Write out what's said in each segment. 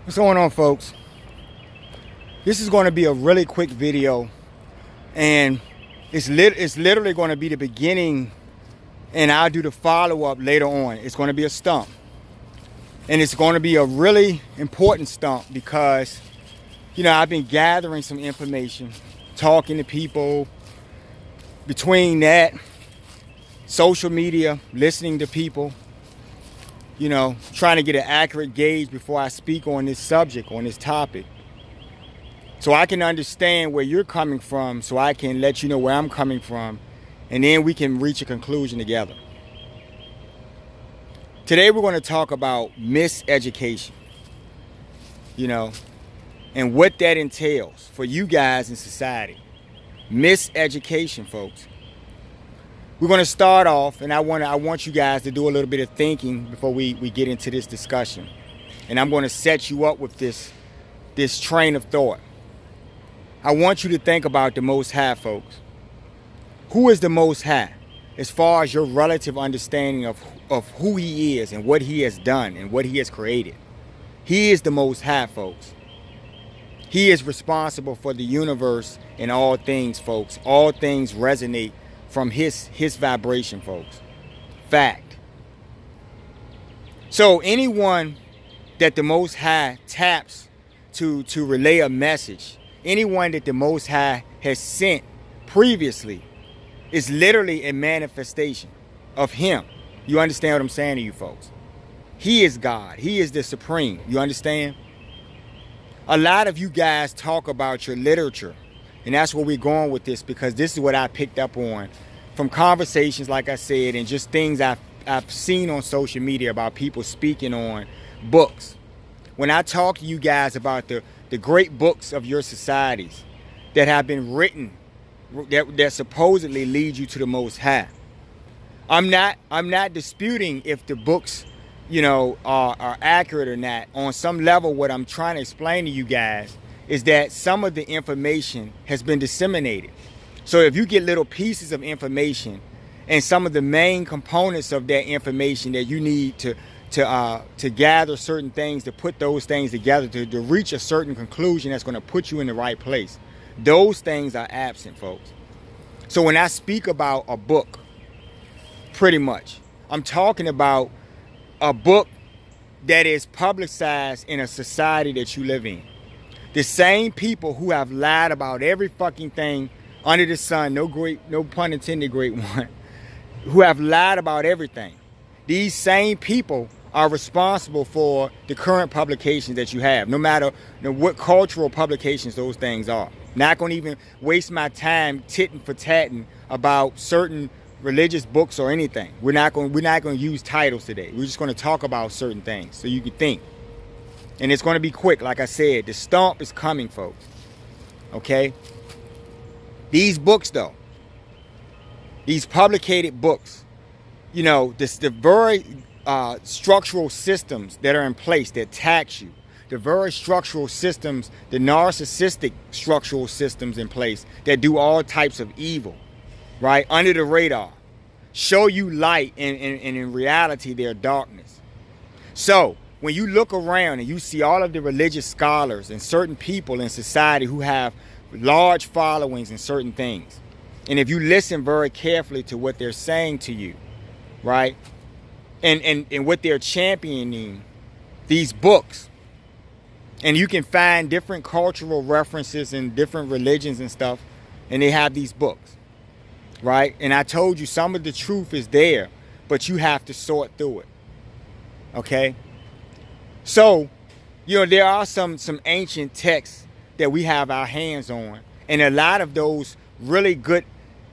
What's going on, folks? This is going to be a really quick video, and it's literally going to be the beginning, and I'll do the follow-up later on. It's going to be a stump, and it's going to be a really important stump because, I've been gathering some information, talking to people, between that, social media, listening to people, trying to get an accurate gauge before I speak on this subject, on this topic. So I can understand where you're coming from, so I can let you know where I'm coming from, and then we can reach a conclusion together. Today we're going to talk about miseducation, and what that entails for you guys in society. Miseducation, folks. We're going to start off, and I want you guys to do a little bit of thinking before we get into this discussion. And I'm going to set you up with this train of thought. I want you to think about the Most High, folks. Who is the Most High as far as your relative understanding of who He is and what He has done and what He has created? He is the Most High, folks. He is responsible for the universe and all things, folks. All things resonate from his vibration, folks. Fact. So anyone that the Most High taps to relay a message, anyone that the Most High has sent previously, is literally a manifestation of Him. You understand what I'm saying to you, folks? He is God. He is the supreme. You understand? A lot of you guys talk about your literature, and that's where we're going with this, because this is what I picked up on from conversations, like I said, and just things I've seen on social media about people speaking on books. When I talk to you guys about the great books of your societies that have been written, that supposedly lead you to the Most High, I'm not disputing if the books, are accurate or not. On some level, what I'm trying to explain to you guys is that some of the information has been disseminated. So if you get little pieces of information and some of the main components of that information that you need to gather certain things, to put those things together, to reach a certain conclusion that's going to put you in the right place, those things are absent, folks. So when I speak about a book, pretty much, I'm talking about a book that is publicized in a society that you live in. The same people who have lied about every fucking thing under the sun, no pun intended, great one, who have lied about everything. These same people are responsible for the current publications that you have, no matter what cultural publications those things are. Not going to even waste my time titting for tatting about certain religious books or anything. We're not going to use titles today. We're just going to talk about certain things so you can think. And it's going to be quick. Like I said, the stomp is coming, folks. Okay? These books, though, these publicated books, the very structural systems that are in place that tax you, the very structural systems, the narcissistic structural systems in place that do all types of evil, right, under the radar, show you light, and in reality, they're darkness. So when you look around and you see all of the religious scholars and certain people in society who have large followings in certain things, and if you listen very carefully to what they're saying to you, right, and what they're championing, these books, and you can find different cultural references in different religions and stuff, and they have these books, right? And I told you some of the truth is there, but you have to sort through it. Okay? So, there are some ancient texts that we have our hands on, and a lot of those really good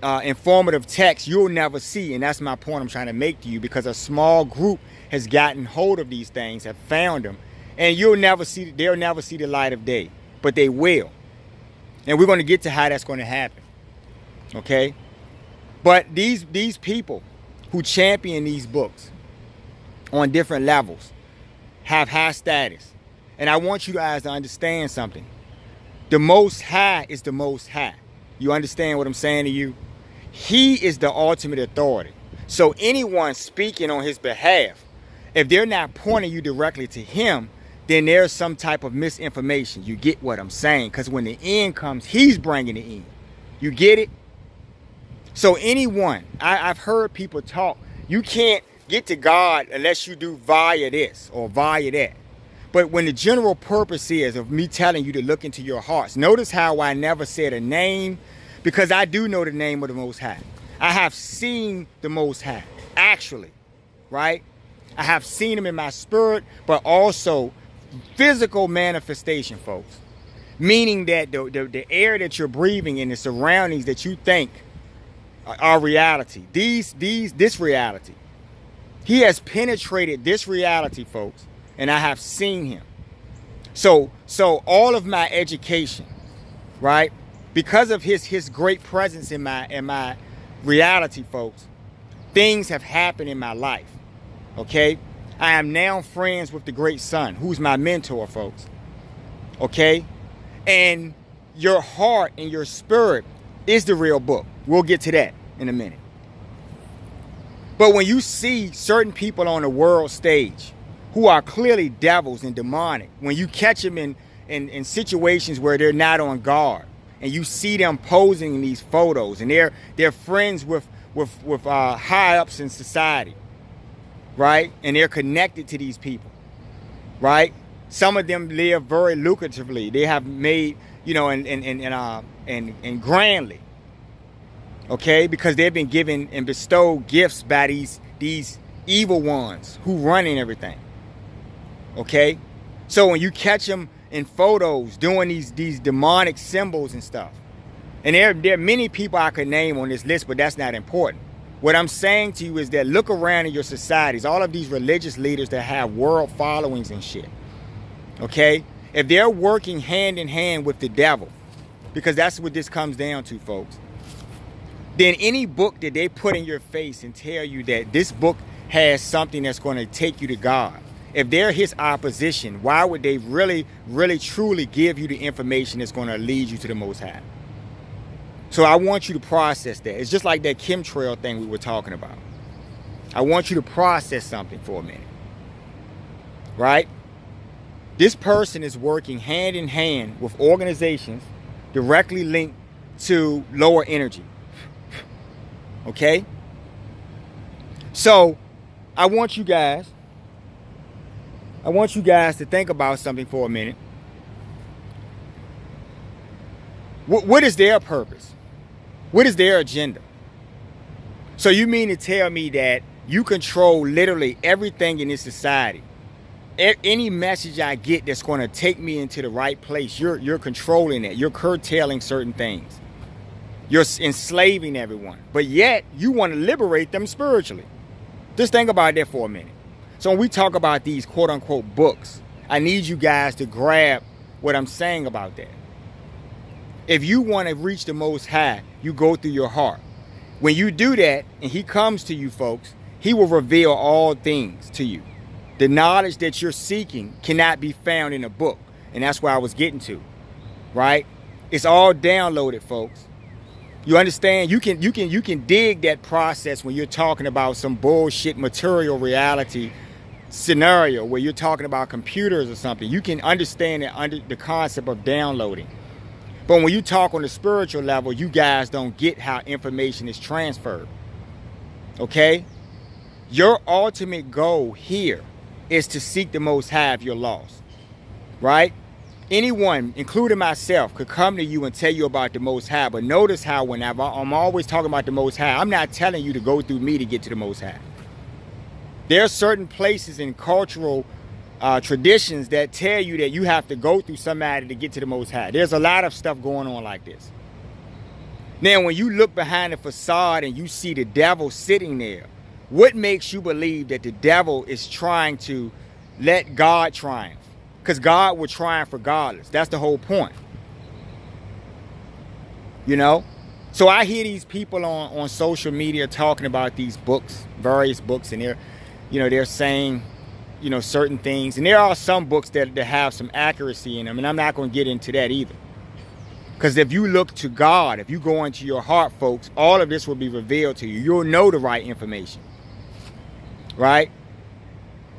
informative texts you'll never see, and that's my point I'm trying to make to you, because a small group has gotten hold of these things, have found them, and they'll never see the light of day, but they will. And we're going to get to how that's going to happen. Okay? But these people who champion these books on different levels have high status. And I want you guys to understand something. The Most High is the Most High. You understand what I'm saying to you? He is the ultimate authority. So anyone speaking on His behalf, if they're not pointing you directly to Him, then there's some type of misinformation. You get what I'm saying? Because when the end comes, he's bringing it in. You get it? So anyone, I've heard people talk, you can't get to God unless you do via this or via that. But when the general purpose is of me telling you to look into your hearts, notice how I never said a name, because I do know the name of the Most High. I have seen the Most High, actually, right? I have seen him in my spirit, but also physical manifestation, folks. Meaning that the air that you're breathing and the surroundings that you think are reality. This reality. He has penetrated this reality, folks, and I have seen him. So all of my education, right? Because of his great presence in my reality, folks, things have happened in my life. Okay? I am now friends with the great son, who's my mentor, folks. Okay? And your heart and your spirit is the real book. We'll get to that in a minute. But when you see certain people on the world stage who are clearly devils and demonic, when you catch them in situations where they're not on guard, and you see them posing in these photos, and they're friends with high ups in society, right? And they're connected to these people, right? Some of them live very lucratively. They have made, and grandly, okay, because they've been given and bestowed gifts by these evil ones who run in everything. Okay, so when you catch them in photos doing these demonic symbols and stuff, and there are many people I could name on this list, but that's not important. What I'm saying to you is that look around in your societies, all of these religious leaders that have world followings and shit. Okay, if they're working hand in hand with the devil, because that's what this comes down to, folks, then any book that they put in your face and tell you that this book has something that's going to take you to God, if they're his opposition, why would they really, really, truly give you the information that's going to lead you to the Most High? So I want you to process that. It's just like that chemtrail thing we were talking about. I want you to process something for a minute. Right? This person is working hand in hand with organizations directly linked to lower energy. Okay? So I want you guys to think about something for a minute. What is their purpose? What is their agenda? So you mean to tell me that you control literally everything in this society? Any message I get that's going to take me into the right place, you're controlling it. You're curtailing certain things. You're enslaving everyone. But yet, you want to liberate them spiritually. Just think about that for a minute. So when we talk about these quote-unquote books, I need you guys to grab what I'm saying about that. If you want to reach the Most High, you go through your heart. When you do that, and he comes to you, folks, he will reveal all things to you. The knowledge that you're seeking cannot be found in a book. And that's where I was getting to, right? It's all downloaded, folks. You understand? You can dig that process when you're talking about some bullshit material reality scenario where you're talking about computers or something. You can understand it under the concept of downloading. But when you talk on the spiritual level, you guys don't get how information is transferred. Okay? Your ultimate goal here is to seek the Most High if you're lost. Right? Anyone, including myself, could come to you and tell you about the Most High. But notice how whenever I'm always talking about the Most High, I'm not telling you to go through me to get to the Most High. There are certain places in cultural traditions that tell you that you have to go through somebody to get to the Most High. There's a lot of stuff going on like this. Now, when you look behind the facade and you see the devil sitting there, what makes you believe that the devil is trying to let God triumph? Because God will triumph regardless. That's the whole point. You know? So I hear these people on social media talking about these books, various books, and they're saying, certain things. And there are some books that have some accuracy in them, and I'm not going to get into that either. Because if you look to God, if you go into your heart, folks, all of this will be revealed to you. You'll know the right information. Right?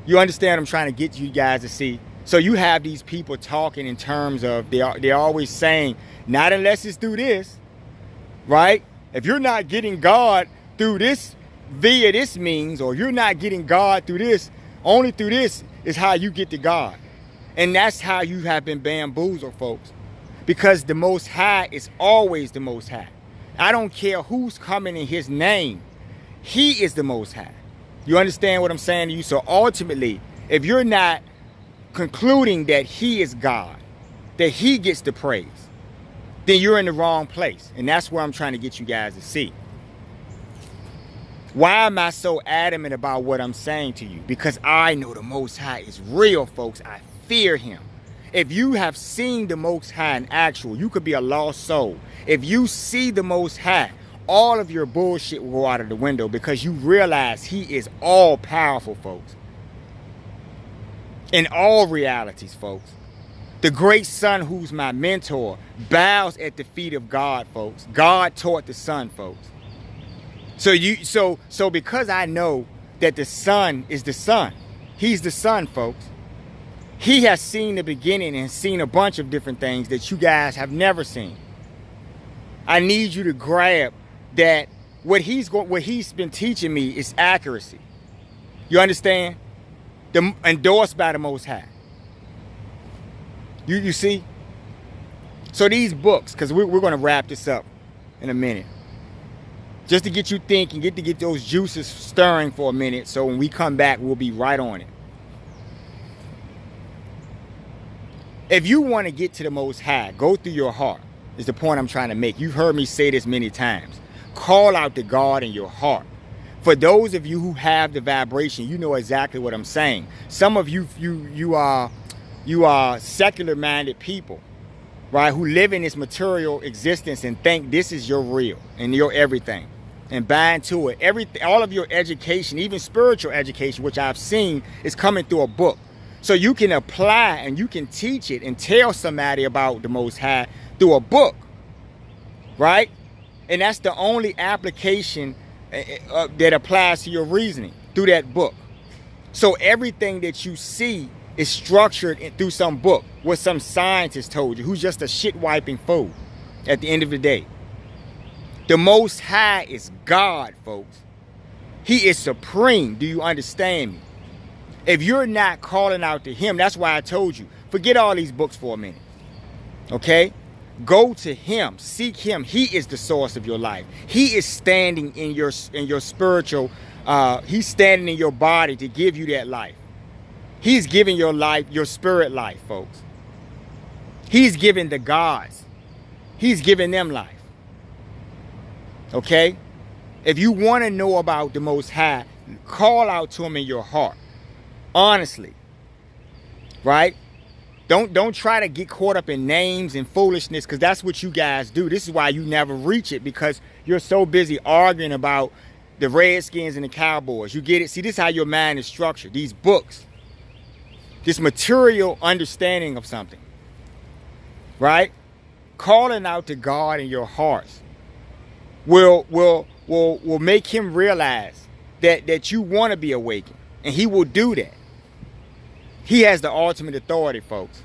You understand what I'm trying to get you guys to see? So you have these people talking in terms of, they're always saying, not unless it's through this, right? If you're not getting God through this, via this means, or you're not getting God through this, only through this is how you get to God. And that's how you have been bamboozled, folks. Because the Most High is always the Most High. I don't care who's coming in his name. He is the Most High. You understand what I'm saying to you? So ultimately, if you're not concluding that he is God, that he gets the praise, then you're in the wrong place. And that's where I'm trying to get you guys to see. Why am I so adamant about what I'm saying to you? Because I know the Most High is real, folks. I fear him. If you have seen the Most High in actual, you could be a lost soul. If you see the Most High, all of your bullshit will go out of the window because you realize he is all powerful, folks. In all realities, folks. The great son who's my mentor bows at the feet of God, folks. God taught the son, folks. So because I know that the son is the son, he's the son, folks. He has seen the beginning and seen a bunch of different things that you guys have never seen. I need you to grab that what he's been teaching me is accuracy. You understand? Endorsed by the Most High. You see? So these books, because we're going to wrap this up in a minute. Just to get you thinking, get those juices stirring for a minute, so when we come back, we'll be right on it. If you want to get to the Most High, go through your heart, is the point I'm trying to make. You've heard me say this many times. Call out to God in your heart. For those of you who have the vibration, you know exactly what I'm saying. Some of you are secular-minded people, right, who live in this material existence and think this is your real and your everything, and buy into it. All of your education, even spiritual education, which I've seen, is coming through a book. So you can apply and you can teach it and tell somebody about the Most High through a book, right? And that's the only application that applies to your reasoning, through that book. So everything that you see is structured through some book, what some scientist told you, who's just a shit-wiping fool at the end of the day. The Most High is God, folks. He is supreme. Do you understand me? If you're not calling out to him, that's why I told you, forget all these books for a minute. Okay? Go to him. Seek him. He is the source of your life. He is standing in your spiritual, he's standing in your body to give you that life. He's giving your life, your spirit life, folks. He's giving the gods. He's giving them life. Okay? If you want to know about the Most High, call out to him in your heart. Honestly. Right? Don't try to get caught up in names and foolishness, because that's what you guys do. This is why you never reach it, because you're so busy arguing about the Redskins and the Cowboys. You get it? See, this is how your mind is structured. These books. This material understanding of something. Right? Calling out to God in your hearts will make him realize that you want to be awakened. And he will do that. He has the ultimate authority, folks.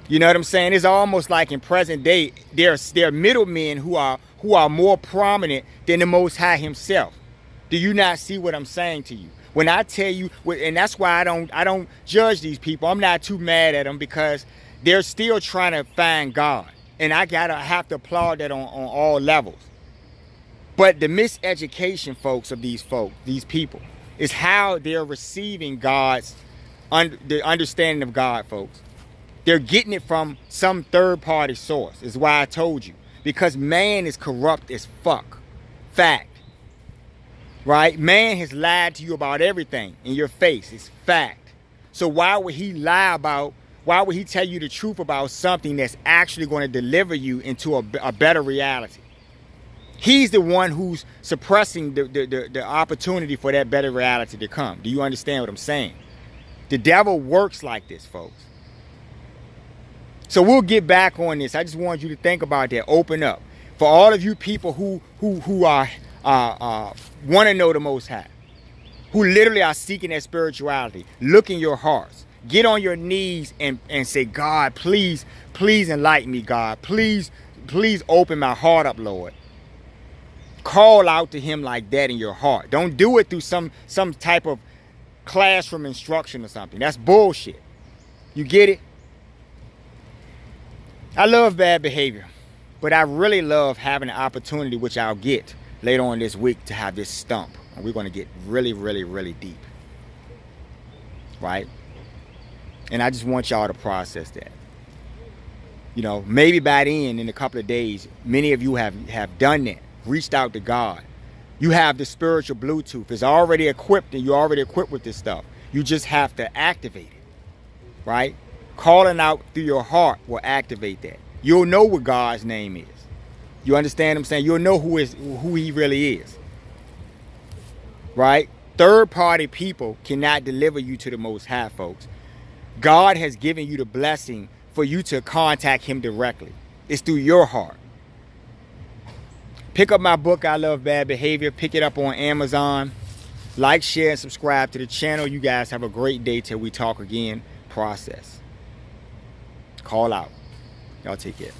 You know what I'm saying? It's almost like in present day, there are middlemen who are more prominent than the Most High himself. Do you not see what I'm saying to you? When I tell you, and that's why I don't judge these people. I'm not too mad at them, because they're still trying to find God. And I have to applaud that on all levels. But the miseducation, folks, of these people, is how they're receiving the understanding of God, folks. They're getting it from some third-party source, is why I told you. Because man is corrupt as fuck. Fact. Right? Man has lied to you about everything in your face. It's fact. So why would he tell you the truth about something that's actually going to deliver you into a better reality? He's the one who's suppressing the opportunity for that better reality to come. Do you understand what I'm saying? The devil works like this, folks. So we'll get back on this. I just want you to think about that. Open up. For all of you people who are want to know the Most High, who literally are seeking that spirituality, look in your hearts. Get on your knees and say, God, please, please enlighten me, God. Please, please open my heart up, Lord. Call out to him like that in your heart. Don't do it through some type of classroom instruction or something. That's bullshit. You get it? I love bad behavior, but I really love having an opportunity, which I'll get later on this week, to have this stump. And we're going to get really, really, really deep. Right? And I just want y'all to process that. You know, maybe by then, in a couple of days, many of you have done that. Reached out to God. You have the spiritual Bluetooth. It's already equipped, and you're already equipped with this stuff. You just have to activate it. Right? Calling out through your heart will activate that. You'll know what God's name is. You understand what I'm saying? You'll know who he really is. Right? Third-party people cannot deliver you to the Most High, folks. God has given you the blessing for you to contact him directly. It's through your heart. Pick up my book, I Love Bad Behavior. Pick it up on Amazon. Like, share, and subscribe to the channel. You guys have a great day till we talk again. Process. Call out. Y'all take care.